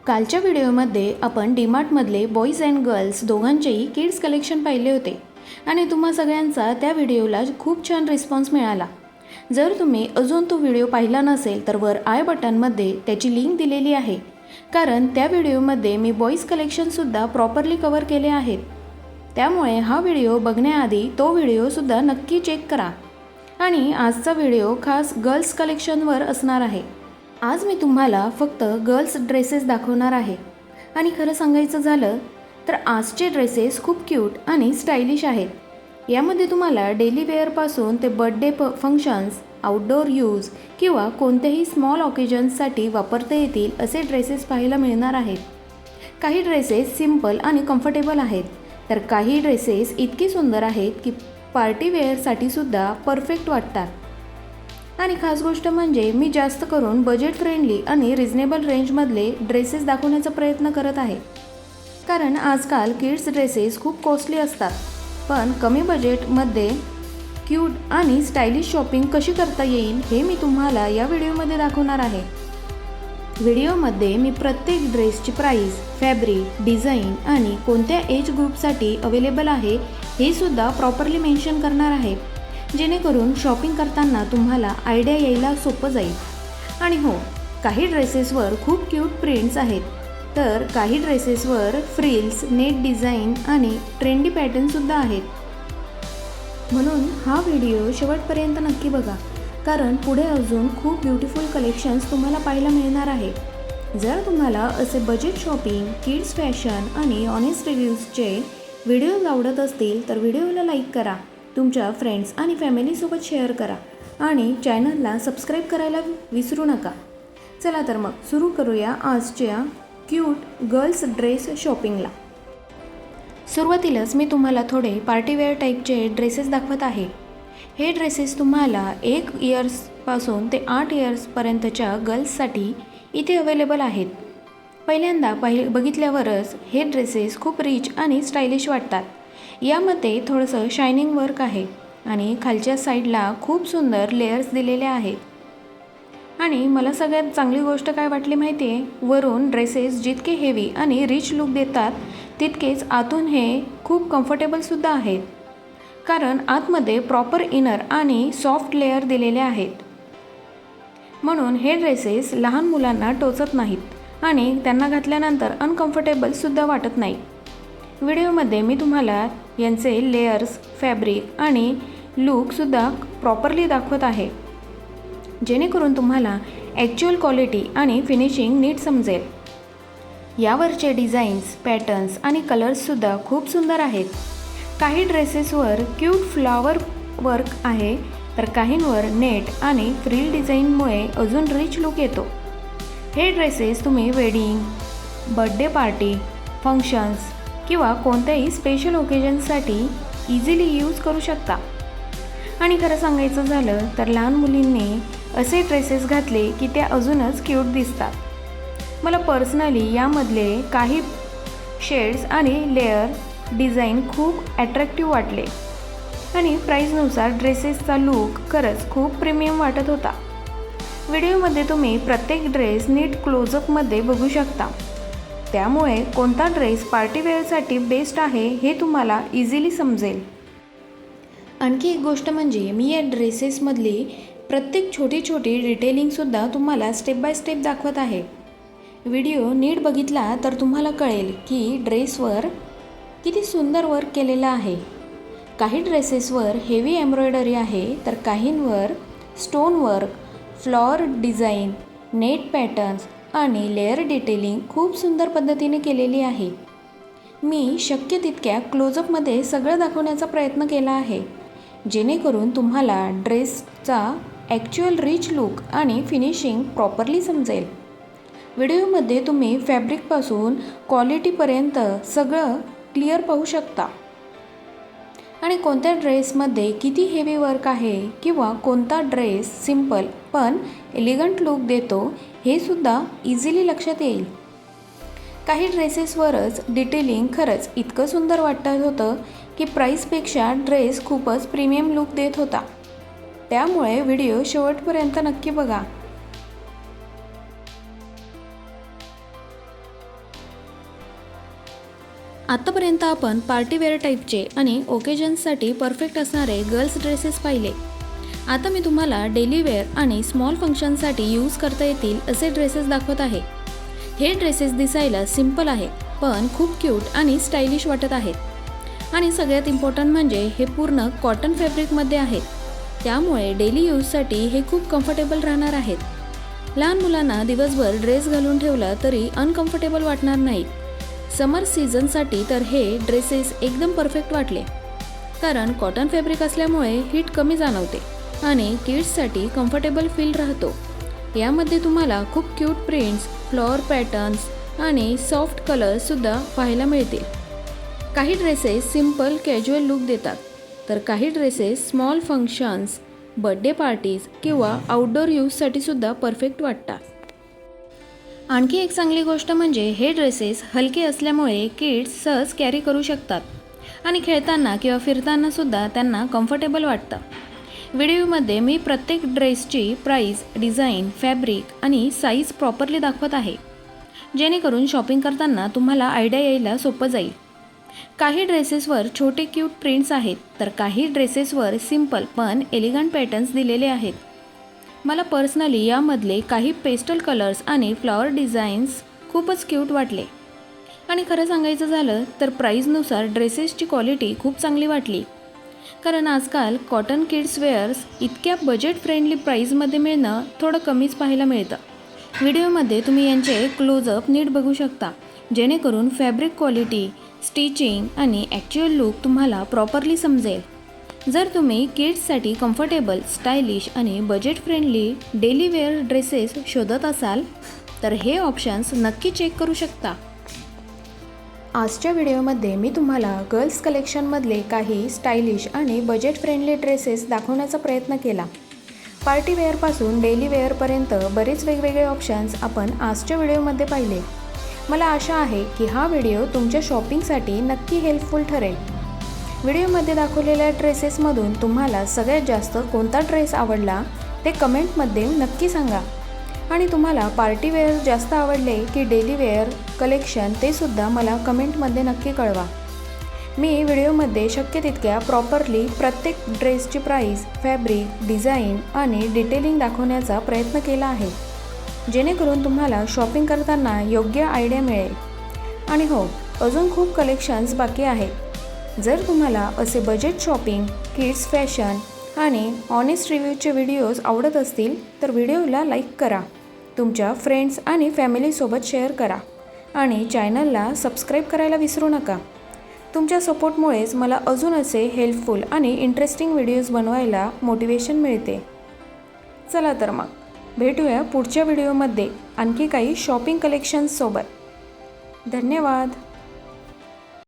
कालच्या व्हिडिओमध्ये आपण डीमार्टमधले बॉईज अँड गर्ल्स दोघांचेही किड्स कलेक्शन पाहिले होते आणि तुम्हा सगळ्यांचा त्या व्हिडिओला खूप छान रिस्पॉन्स मिळाला। जर तुम्ही अजून तो व्हिडिओ पाहिला नसेल तर वर आय बटनमध्ये त्याची लिंक दिलेली आहे, कारण त्या व्हिडिओमध्ये मी बॉईज कलेक्शनसुद्धा प्रॉपरली कव्हर केले आहेत। त्यामुळे हा व्हिडिओ बघण्याआधी तो व्हिडिओसुद्धा नक्की चेक करा। आणि आजचा व्हिडिओ खास गर्ल्स कलेक्शनवर असणार आहे। आज मी तुम्हाला फक्त गर्ल्स ड्रेसेस दाखवणार आहे आणि खरं सांगायचं झालं तर आजचे ड्रेसेस खूप क्यूट आणि स्टायलिश आहेत। यामध्ये तुम्हाला डेली वेअरपासून ते बर्थडे फंक्शन्स, आउटडोर यूज किंवा कोणत्याही स्मॉल ऑकेजन्ससाठी वापरता येतील असे ड्रेसेस पाहायला मिळणार आहेत। काही ड्रेसेस सिंपल आणि कम्फर्टेबल आहेत, तर काही ड्रेसेस इतके सुंदर आहेत की पार्टी वेअरसाठी सुद्धा परफेक्ट वाटतात। आणि खास गोष्ट म्हणजे मी जास्त करून बजेट फ्रेंडली आणि रिजनेबल रेंजमधले ड्रेसेस दाखवण्याचा प्रयत्न करत आहे, कारण आजकाल किड्स ड्रेसेस खूप कॉस्टली असतात। पण कमी बजेटमध्ये क्यूट आणि स्टायलिश शॉपिंग कशी करता येईल हे मी तुम्हाला या व्हिडिओमध्ये दाखवणार आहे। व्हिडिओमध्ये मी प्रत्येक ड्रेसची प्राईस, फॅब्रिक, डिझाईन आणि कोणत्या एज ग्रुपसाठी अवेलेबल आहे हे सुद्धा प्रॉपरली मेन्शन करणार आहे, जेणेकरून शॉपिंग करताना तुम्हाला आयडिया यायला सोपं जाईल। आणि हो, काही ड्रेसेसवर खूप क्यूट प्रिंट्स आहेत, तर काही ड्रेसेसवर फ्रिल्स, नेट डिझाईन आणि ट्रेंडी पॅटर्नसुद्धा आहेत। म्हणून हा व्हिडिओ शेवटपर्यंत नक्की बघा, कारण पुढे अजून खूप ब्युटिफुल कलेक्शन्स तुम्हाला पाहायला मिळणार आहे। जर तुम्हाला असे बजेट शॉपिंग, किड्स फॅशन आणि ऑनेस्ट रिव्ह्यूजचे व्हिडिओज आवडत असतील तर व्हिडिओला लाईक करा, तुमच्या फ्रेंड्स आणि फॅमिलीसोबत शेअर करा आणि चॅनलला सबस्क्राईब करायला विसरू नका। चला तर मग सुरू करूया आजच्या क्यूट गर्ल्स ड्रेस शॉपिंगला। सुरुवातीलाच मी तुम्हाला थोडे पार्टीवेअर टाईपचे ड्रेसेस दाखवत आहे। हे ड्रेसेस तुम्हाला 1 इयर्सपासून ते 8 इयर्सपर्यंतच्या गर्ल्ससाठी इथे अवेलेबल आहेत। पहिल्यांदा बघितल्यावरच हे ड्रेसेस खूप रिच आणि स्टायलिश वाटतात। यामध्ये थोडंसं शायनिंग वर्क आहे आणि खालच्या साईडला खूप सुंदर लेयर्स दिलेले आहेत। आणि मला सगळ्यात चांगली गोष्ट काय वाटली माहिती आहे, वरून ड्रेसेस जितके हेवी आणि रिच लुक देतात तितकेच आतून हे खूप कम्फर्टेबलसुद्धा आहेत, कारण आतमध्ये प्रॉपर इनर आणि सॉफ्ट लेयर दिलेले आहेत। म्हणून हे ड्रेसेस लहान मुलांना टोचत नाहीत आणि त्यांना घातल्यानंतर अनकम्फर्टेबलसुद्धा वाटत नाही। व्हिडिओमध्ये मी तुम्हाला यांचे लेयर्स, फॅब्रिक आणि लुकसुद्धा प्रॉपरली दाखवत आहे, जेणेकरून तुम्हाला ॲक्च्युअल क्वालिटी आणि फिनिशिंग नीट समजेल। यावरचे डिझाईन्स, पॅटर्न्स आणि कलर्ससुद्धा खूप सुंदर आहेत। काही ड्रेसेसवर क्यूट फ्लॉवर वर्क आहे, तर काहींवर नेट आणि फ्रिल डिझाईनमुळे अजून रिच लुक येतो। हे ड्रेसेस तुम्ही वेडिंग, बर्थडे पार्टी, फंक्शन्स किंवा कोणत्याही स्पेशल ओकेजनसाठी इझिली यूज करू शकता। आणि खरं सांगायचं झालं तर लहान मुलींनी असे ड्रेसेस घातले की त्या अजूनच क्यूट दिसतात। मला पर्सनली यामधले काही शेड्स आणि लेयर डिझाईन खूप ॲट्रॅक्टिव्ह वाटले आणि प्राईजनुसार ड्रेसेसचा लूक खरंच खूप प्रीमियम वाटत होता। व्हिडिओमध्ये तुम्ही प्रत्येक ड्रेस नीट क्लोजअपमध्ये बघू शकता, त्यामुळे कोणता ड्रेस पार्टीवेअरसाठी बेस्ट आहे हे तुम्हाला इझिली समजेल। आणखी एक गोष्ट म्हणजे मी या ड्रेसेसमधली प्रत्येक छोटी डिटेलिंगसुद्धा तुम्हाला स्टेप बाय स्टेप दाखवत आहे। व्हिडिओ नीट बघितला तर तुम्हाला कळेल की ड्रेसवर किती सुंदर वर्क केलेलं आहे। काही ड्रेसेसवर हेवी एम्ब्रॉयडरी आहे, तर काहींवर stone work, flower design, net patterns आणि लेअर डिटेलिंग खूप सुंदर पद्धतीने केलेली आहे। मी शक्य तितक्या क्लोजअपमध्ये सगळं दाखवण्याचा प्रयत्न केला आहे, जेणेकरून तुम्हाला ड्रेसचा ॲक्च्युअल रिच लुक आणि फिनिशिंग प्रॉपरली समजेल। व्हिडिओमध्ये तुम्ही फॅब्रिकपासून क्वालिटीपर्यंत सगळं क्लिअर पाहू शकता आणि कोणत्या ड्रेसमध्ये किती हेवी वर्क आहे किंवा कोणता ड्रेस सिंपल पण एलिगंट लुक देतो हे सुद्धा इझिली लक्षात येईल। काही ड्रेसेसवरच डिटेलिंग खरंच इतकं सुंदर वाटत होतं की प्राईसपेक्षा ड्रेस खूपच प्रीमियम लुक देत होता। त्यामुळे व्हिडिओ शेवटपर्यंत नक्की बघा। आत्तापर्यंत आपण पार्टीवेअर टाईपचे आणि ओकेजन्ससाठी परफेक्ट असणारे गर्ल्स ड्रेसेस पाहिले. आता मी तुम्हाला डेली वेअर आणि स्मॉल फंक्शनसाठी यूज करता येतील असे ड्रेसेस दाखवत आहे. हे ड्रेसेस दिसायला सिंपल आहे पण खूप क्यूट आणि स्टायलिश वाटत आहेत आणि सगळ्यात इम्पॉर्टंट म्हणजे हे पूर्ण कॉटन फॅब्रिकमध्ये आहेत. त्यामुळे डेली यूजसाठी हे खूप कम्फर्टेबल राहणार आहेत. लहान मुलांना दिवसभर ड्रेस घालून ठेवला तरी अनकम्फर्टेबल वाटणार नाहीत. समर सीझनसाठी तर हे ड्रेसेस एकदम परफेक्ट वाटले, कारण कॉटन फॅब्रिक असल्यामुळे हीट कमी जाणवते आणि किड्ससाठी कम्फर्टेबल फील राहतो. यामध्ये तुम्हाला खूप क्यूट प्रिंट्स, फ्लॉवर पॅटर्न्स आणि सॉफ्ट कलर्ससुद्धा पाहायला मिळतील. काही ड्रेसेस सिंपल कॅज्युअल लुक देतात, तर काही dresses small functions, birthday parties किंवा आउटडोर यूजसाठी सुद्धा परफेक्ट वाटतात. आणखी एक चांगली गोष्ट म्हणजे हे ड्रेसेस हलके असल्यामुळे किड्स सहज कॅरी करू शकतात आणि खेळताना किंवा फिरताना सुद्धा त्यांना कम्फर्टेबल वाटतं. व्हिडिओमध्ये मी प्रत्येक ड्रेसची प्राईस, डिझाईन, फॅब्रिक आणि साईज प्रॉपरली दाखवत आहे, जेणेकरून शॉपिंग करताना तुम्हाला आयडिया यायला सोपं जाईल. काही ड्रेसेसवर छोटे क्यूट प्रिंट्स आहेत, तर काही ड्रेसेसवर सिंपल पण एलिगंट पॅटर्न्स दिलेले आहेत. मला पर्सनली यामधले काही पेस्टल कलर्स आणि फ्लॉवर डिझाईन्स खूपच क्यूट वाटले आणि खरं सांगायचं झालं तर प्राईजनुसार ड्रेसेसची क्वालिटी खूप चांगली वाटली, कारण आजकाल कॉटन किड्स वेअर्स इतक्या बजेट फ्रेंडली प्राईजमध्ये मिळणं थोडं कमीच पाहायला मिळतं. व्हिडिओमध्ये तुम्ही यांचे क्लोजअप नीट बघू शकता, जेणेकरून फॅब्रिक क्वालिटी, स्टिचिंग आणि ॲक्च्युअल लुक तुम्हाला प्रॉपरली समजेल. जर तुम्ही किड्ससाठी कम्फर्टेबल, स्टायलिश आणि budget friendly daily wear dresses शोधत असाल तर हे ऑप्शन्स नक्की चेक करू शकता. आजच्या व्हिडिओमध्ये मी तुम्हाला गर्ल्स कलेक्शनमधले काही स्टायलिश आणि बजेट फ्रेंडली ड्रेसेस दाखवण्याचा प्रयत्न केला. पार्टी वेअरपासून डेली वेअरपर्यंत बरेच वेगवेगळे ऑप्शन्स आपण आजच्या व्हिडिओमध्ये पाहिले. मला आशा आहे की हा व्हिडिओ तुमच्या शॉपिंगसाठी नक्की हेल्पफुल ठरेल. व्हिडिओमध्ये दाखवलेल्या ड्रेसेसमधून तुम्हाला सगळ्यात जास्त कोणता ड्रेस आवडला ते कमेंटमध्ये नक्की सांगा आणि तुम्हाला पार्टी वेअर जास्त आवडले की डेली वेअर कलेक्शन ते सुद्धा मला कमेंटमध्ये नक्की कळवा. मी व्हिडिओमध्ये शक्य तितक्या प्रॉपरली प्रत्येक ड्रेसची प्राईस, फॅब्रिक, डिझाईन आणि डिटेलिंग दाखवण्याचा प्रयत्न केला आहे, जेणेकरून तुम्हाला शॉपिंग करताना योग्य आयडिया मिळेल. आणि हो, अजून खूप कलेक्शन्स बाकी आहेत. जर तुम्हाला असे बजेट शॉपिंग, किड्स फॅशन आणि ऑनेस्ट रिव्ह्यूचे व्हिडिओज आवडत असतील तर व्हिडिओला लाईक करा, तुमच्या फ्रेंड्स आणि फॅमिलीसोबत शेअर करा आणि चॅनलला सबस्क्राईब करायला विसरू नका. तुमच्या सपोर्टमुळेच मला अजून असे हेल्पफुल आणि इंटरेस्टिंग व्हिडिओज बनवायला मोटिवेशन मिळते. चला तर मग भेटूया पुढच्या व्हिडिओमध्ये आणखी काही शॉपिंग कलेक्शन्ससोबत. धन्यवाद.